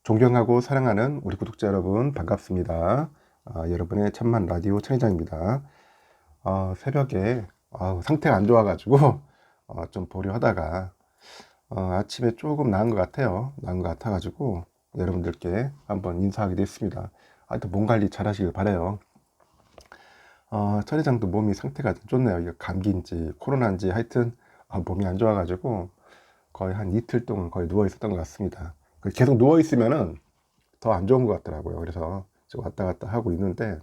존경하고 사랑하는 우리 구독자 여러분 반갑습니다. 여러분의 천만 라디오 천회장입니다. 새벽에 상태가 안 좋아가지고 좀 보려 하다가 아침에 조금 나은 것 같아요. 나은 것 같아가지고 여러분들께 한번 인사하게 됐습니다. 하여튼 몸 관리 잘 하시길 바라요. 천회장도 몸이 상태가 좀 좋네요. 이거 감기인지 코로나인지 하여튼 몸이 안 좋아가지고 거의 한 이틀 동안 거의 누워 있었던 것 같습니다. 계속 누워 있으면은 더 안 좋은 것 같더라고요. 그래서 지금 왔다 갔다 하고 있는데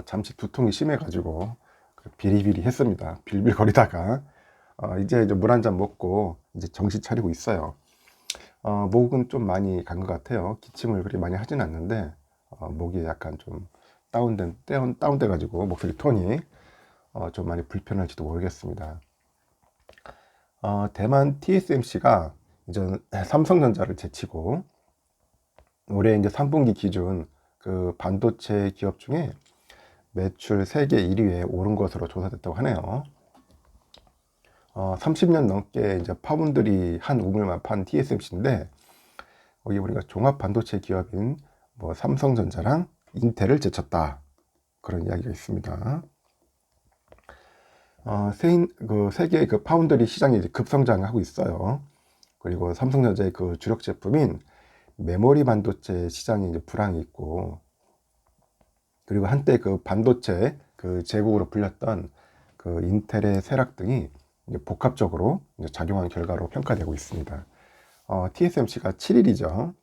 잠시 두통이 심해가지고 비리비리 했습니다. 빌빌거리다가 이제 물 한 잔 먹고 이제 정신 차리고 있어요. 목은 좀 많이 간 것 같아요. 기침을 그리 많이 하진 않는데 목이 약간 좀 다운돼 가지고 목소리 톤이 좀 많이 불편할지도 모르겠습니다. 대만 TSMC가 이제 삼성전자를 제치고 올해 이제 3분기 기준 그 반도체 기업 중에 매출 세계 1위에 오른 것으로 조사됐다고 하네요. 30년 넘게 이제 파운드리 한 우물만 판 TSMC인데 거기 우리가 종합 반도체 기업인 뭐 삼성전자랑 인텔을 제쳤다, 그런 이야기가 있습니다. 세계 그 파운드리 시장이 이제 급성장하고 있어요. 그리고 삼성전자의 그 주력 제품인 메모리 반도체 시장에 이제 불황이 있고, 그리고 한때 그 반도체 그 제국으로 불렸던 그 인텔의 쇠락 등이 이제 복합적으로 이제 작용한 결과로 평가되고 있습니다. TSMC가 7일이죠.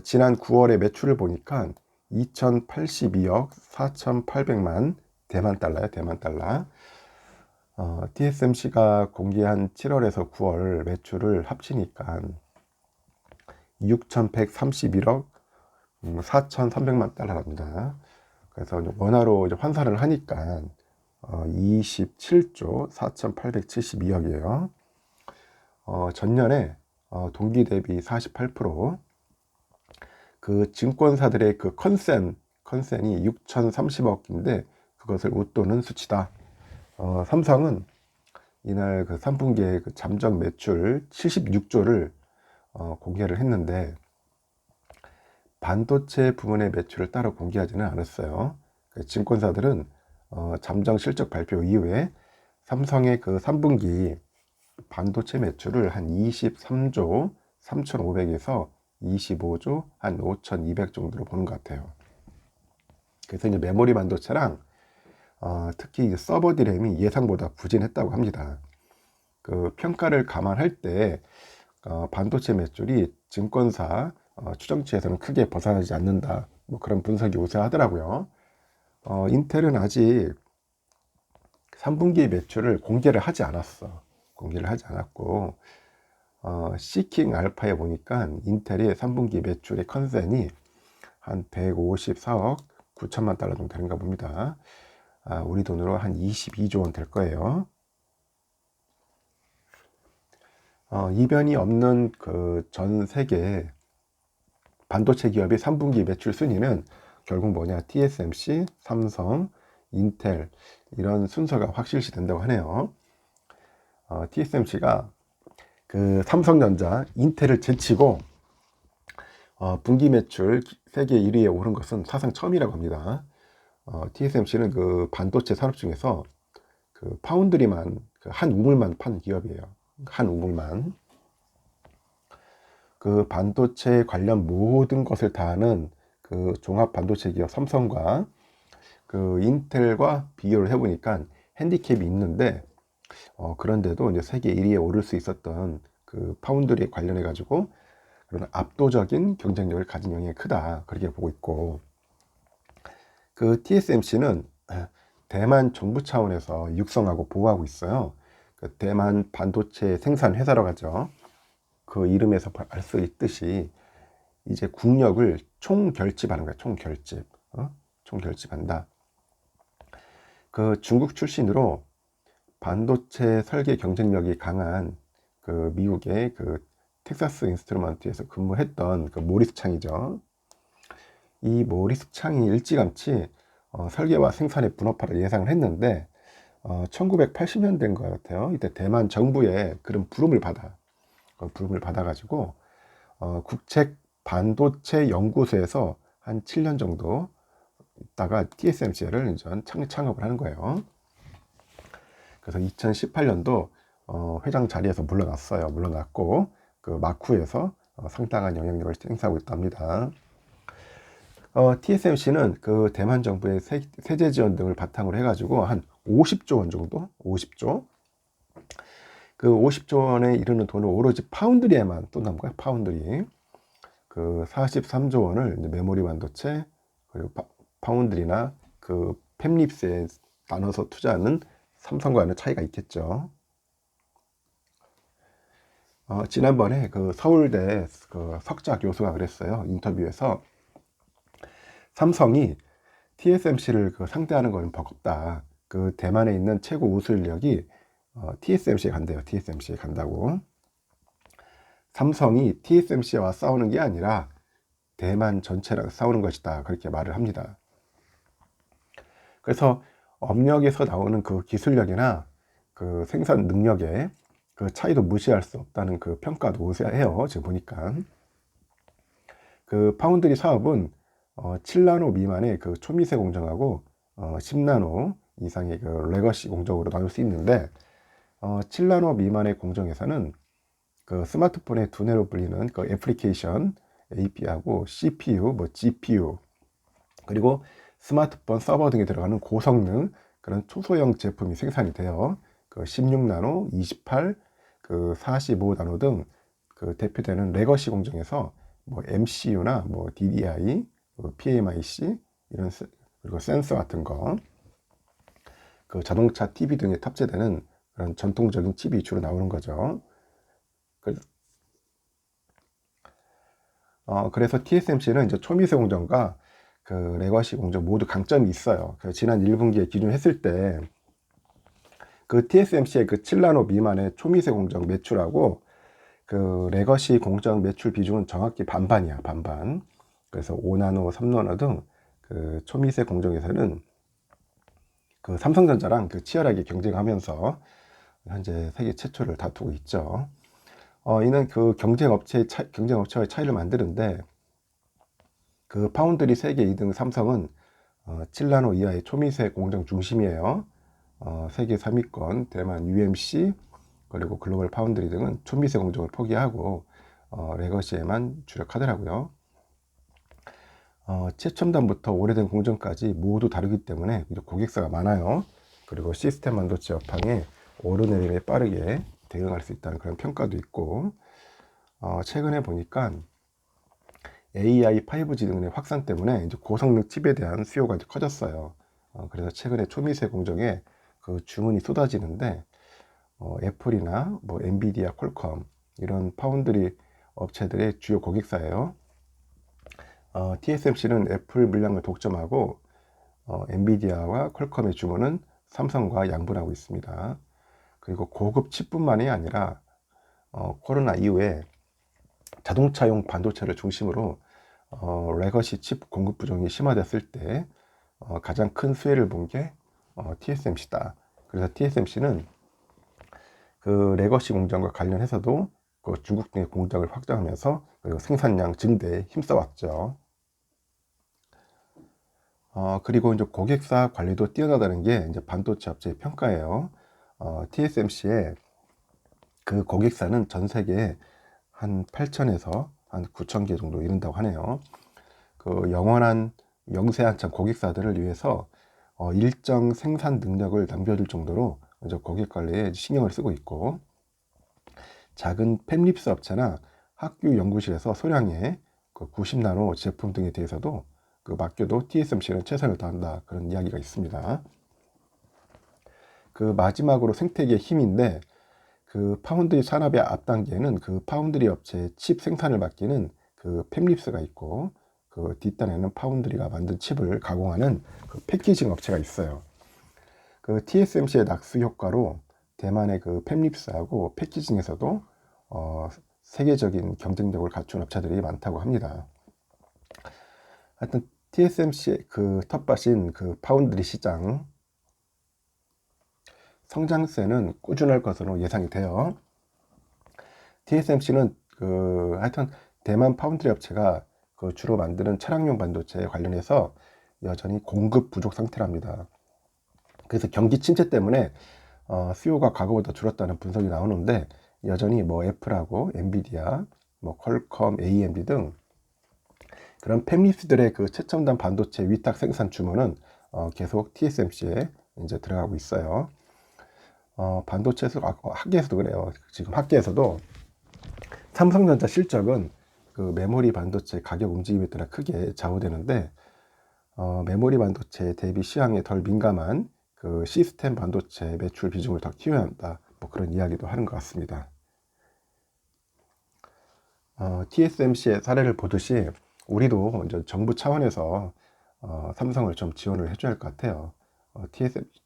지난 9월에 매출을 보니까 2082억 4800만 대만 달러요. 대만 달러. TSMC가 공개한 7월에서 9월 매출을 합치니까 6131억 4300만 달러랍니다. 그래서 원화로 이제 환산을 하니까 27조 4872억이에요. 전년에 동기 대비 48%, 그 증권사들의 그 컨센이 6030억인데 그것을 웃도는 수치다. 삼성은 이날 그 3분기에 그 잠정 매출 76조를 공개를 했는데 반도체 부문의 매출을 따로 공개하지는 않았어요. 그 증권사들은 잠정 실적 발표 이후에 삼성의 그 3분기 반도체 매출을 한 23조 3,500에서 25조 한 5,200 정도로 보는 것 같아요. 그래서 이제 메모리 반도체랑 특히 이제 서버 디램이 예상보다 부진했다고 합니다. 그 평가를 감안할 때 반도체 매출이 증권사 추정치에서는 크게 벗어나지 않는다, 뭐 그런 분석이 우세하더라고요. 인텔은 아직 3분기 매출을 공개를 하지 않았고 시킹 알파에 보니까 인텔의 3분기 매출의 컨센이 한 154억 9천만 달러 정도 되는가 봅니다. 우리 돈으로 한 22조 원 될 거예요. 이변이 없는 그 전 세계 반도체 기업의 3분기 매출 순위는 결국 뭐냐, TSMC, 삼성, 인텔, 이런 순서가 확실시 된다고 하네요. TSMC가 그 삼성전자, 인텔을 제치고 분기 매출 세계 1위에 오른 것은 사상 처음이라고 합니다. TSMC는 그 반도체 산업 중에서 그 파운드리만, 그 한 우물만 판 기업이에요. 한 우물만. 그 반도체 관련 모든 것을 다 하는 그 종합 반도체 기업 삼성과 그 인텔과 비교를 해보니까 핸디캡이 있는데, 그런데도 이제 세계 1위에 오를 수 있었던 그 파운드리 관련해 가지고 그런 압도적인 경쟁력을 가진 영향이 크다, 그렇게 보고 있고, 그 TSMC는 대만 정부 차원에서 육성하고 보호하고 있어요. 그 대만 반도체 생산 회사라고 하죠. 그 이름에서 알 수 있듯이 이제 국력을 총결집하는 거야. 총결집한다. 그 중국 출신으로 반도체 설계 경쟁력이 강한 그 미국의 그 텍사스 인스트루먼트에서 근무했던 그 모리스 창이죠. 이 모리스 창이 일찌감치 설계와 생산에 분업화를 예상을 했는데 1980년대인 것 같아요. 이때 대만 정부의 그런 부름을 받아가지고 국책 반도체 연구소에서 한 7년 정도 있다가 TSMC를 이제 창업을 하는 거예요. 그래서 2018년도 회장 자리에서 물러났어요. 물러났고 그 마쿠에서 상당한 영향력을 행사하고 있답니다. TSMC는 그 대만 정부의 세제 지원 등을 바탕으로 해가지고 한 50조 원 정도, 50조. 그 50조 원에 이르는 돈을 오로지 파운드리에만 쏜다는 거예요. 파운드리. 그 43조 원을 이제 메모리 반도체 그리고 파운드리나 그 팹립스에 나눠서 투자하는 삼성과는 차이가 있겠죠. 지난번에 그 서울대 그 석자 교수가 그랬어요. 인터뷰에서 삼성이 TSMC를 그 상대하는 건 버겁다. 그 대만에 있는 최고 우수 인력이 TSMC에 간대요. TSMC에 간다고. 삼성이 TSMC와 싸우는 게 아니라 대만 전체랑 싸우는 것이다. 그렇게 말을 합니다. 그래서 업력에서 나오는 그 기술력이나 그 생산 능력의 그 차이도 무시할 수 없다는 그 평가도 우세해요. 지금 보니까. 그 파운드리 사업은 7나노 미만의 그 초미세 공정하고 10나노 이상의 그 레거시 공정으로 나눌 수 있는데 7나노 미만의 공정에서는 그 스마트폰의 두뇌로 불리는 그 애플리케이션 AP하고 CPU, 뭐 GPU 그리고 스마트폰 서버 등에 들어가는 고성능 그런 초소형 제품이 생산이 돼요. 그 16나노, 28, 그 45나노 등 그 대표되는 레거시 공정에서 뭐 MCU나 뭐 DDI, PMIC 이런 그리고 센서 같은 거, 그 자동차 TV 등에 탑재되는 그런 전통적인 칩이 주로 나오는 거죠. 그래서 TSMC는 이제 초미세 공정과 그 레거시 공정 모두 강점이 있어요. 그 지난 1분기에 기준했을 때 그 TSMC의 그 7나노 미만의 초미세 공정 매출하고 그 레거시 공정 매출 비중은 정확히 반반이야, 반반. 그래서 5나노, 3나노 등 그 초미세 공정에서는 그 삼성전자랑 그 치열하게 경쟁하면서 현재 세계 최초를 다투고 있죠. 이는 그 경쟁업체의 차이를 만드는데 그 파운드리 세계 2등 삼성은 7나노 이하의 초미세 공정 중심이에요. 세계 3위권 대만 UMC 그리고 글로벌 파운드리 등은 초미세 공정을 포기하고 레거시에만 주력하더라고요. 최첨단부터 오래된 공정까지 모두 다르기 때문에 고객사가 많아요. 그리고 시스템 반도체 업황에 오르내림에 빠르게 대응할 수 있다는 그런 평가도 있고 최근에 보니까 AI, 5G 등의 확산 때문에 이제 고성능 칩에 대한 수요가 이제 커졌어요. 그래서 최근에 초미세 공정에 그 주문이 쏟아지는데 애플이나 뭐 엔비디아, 퀄컴 이런 파운드리 업체들의 주요 고객사예요. TSMC는 애플 물량을 독점하고 엔비디아와 퀄컴의 주문은 삼성과 양분하고 있습니다. 그리고 고급 칩뿐만이 아니라 코로나 이후에 자동차용 반도체를 중심으로 레거시 칩 공급 부족이 심화됐을 때 가장 큰 수혜를 본 게 TSMC다. 그래서 TSMC는 그 레거시 공장과 관련해서도 그 중국 등의 공장을 확장하면서 그리고 생산량 증대에 힘써왔죠. 그리고 이제 고객사 관리도 뛰어나다는 게 이제 반도체 업체의 평가예요. TSMC의 그 고객사는 전 세계에 한 8천에서 한 9천 개 정도 이른다고 하네요. 그 영원한 영세한참 고객사들을 위해서 일정 생산 능력을 남겨줄 정도로 이제 고객 관리에 신경을 쓰고 있고 작은 팹립스 업체나 학교 연구실에서 소량의 그 90나노 제품 등에 대해서도 그 맡겨도 TSMC는 최선을 다한다 그런 이야기가 있습니다. 그 마지막으로 생태계의 힘인데 그 파운드리 산업의 앞단계에는 그 파운드리 업체의 칩 생산을 맡기는 그 팹립스가 있고 그 뒷단에는 파운드리가 만든 칩을 가공하는 그 패키징 업체가 있어요. 그 TSMC의 낙수 효과로 대만의 그 팹립스하고 패키징에서도 세계적인 경쟁력을 갖춘 업체들이 많다고 합니다. 하여튼 TSMC의 그 텃밭인 그 파운드리 시장 성장세는 꾸준할 것으로 예상이 돼요. TSMC는 그 하여튼 대만 파운드리 업체가 그 주로 만드는 차량용 반도체에 관련해서 여전히 공급 부족 상태랍니다. 그래서 경기 침체 때문에 수요가 과거보다 줄었다는 분석이 나오는데, 여전히 뭐 애플하고 엔비디아, 뭐 퀄컴, AMD 등 그런 팹리스들의 그 최첨단 반도체 위탁 생산 주문은 계속 TSMC에 이제 들어가고 있어요. 반도체 학계에서도 그래요. 지금 학계에서도 삼성전자 실적은 그 메모리 반도체 가격 움직임에 따라 크게 좌우되는데, 메모리 반도체 대비 시황에 덜 민감한 그 시스템 반도체 매출 비중을 더 키워야 한다, 뭐 그런 이야기도 하는 것 같습니다. TSMC의 사례를 보듯이 우리도 이제 정부 차원에서 삼성을 좀 지원을 해줘야 할 것 같아요.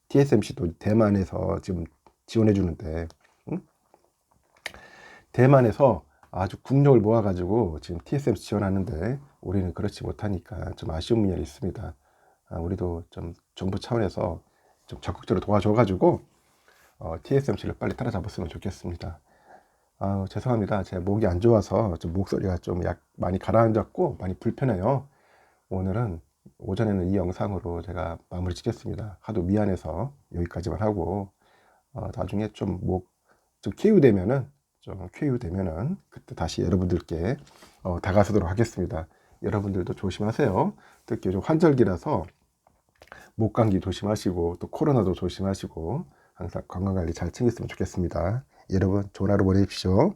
TSMC도 대만에서 지금 지원해 주는데, 응? 대만에서 아주 국력을 모아가지고 지금 TSMC 지원하는데 우리는 그렇지 못하니까 좀 아쉬운 면이 있습니다. 우리도 좀 정부 차원에서 좀 적극적으로 도와줘가지고 TSMC를 빨리 따라잡았으면 좋겠습니다. 죄송합니다. 제 목이 안 좋아서 좀 목소리가 좀 많이 가라앉았고 많이 불편해요. 오늘은 오전에는 이 영상으로 제가 마무리 짓겠습니다. 하도 미안해서 여기까지만 하고, 나중에 좀 좀 쾌유되면은 그때 다시 여러분들께 다가서도록 하겠습니다. 여러분들도 조심하세요. 특히 좀 환절기라서 목감기 조심하시고 또 코로나도 조심하시고 항상 건강관리 잘 챙겼으면 좋겠습니다. 여러분 좋은 하루 보내십시오.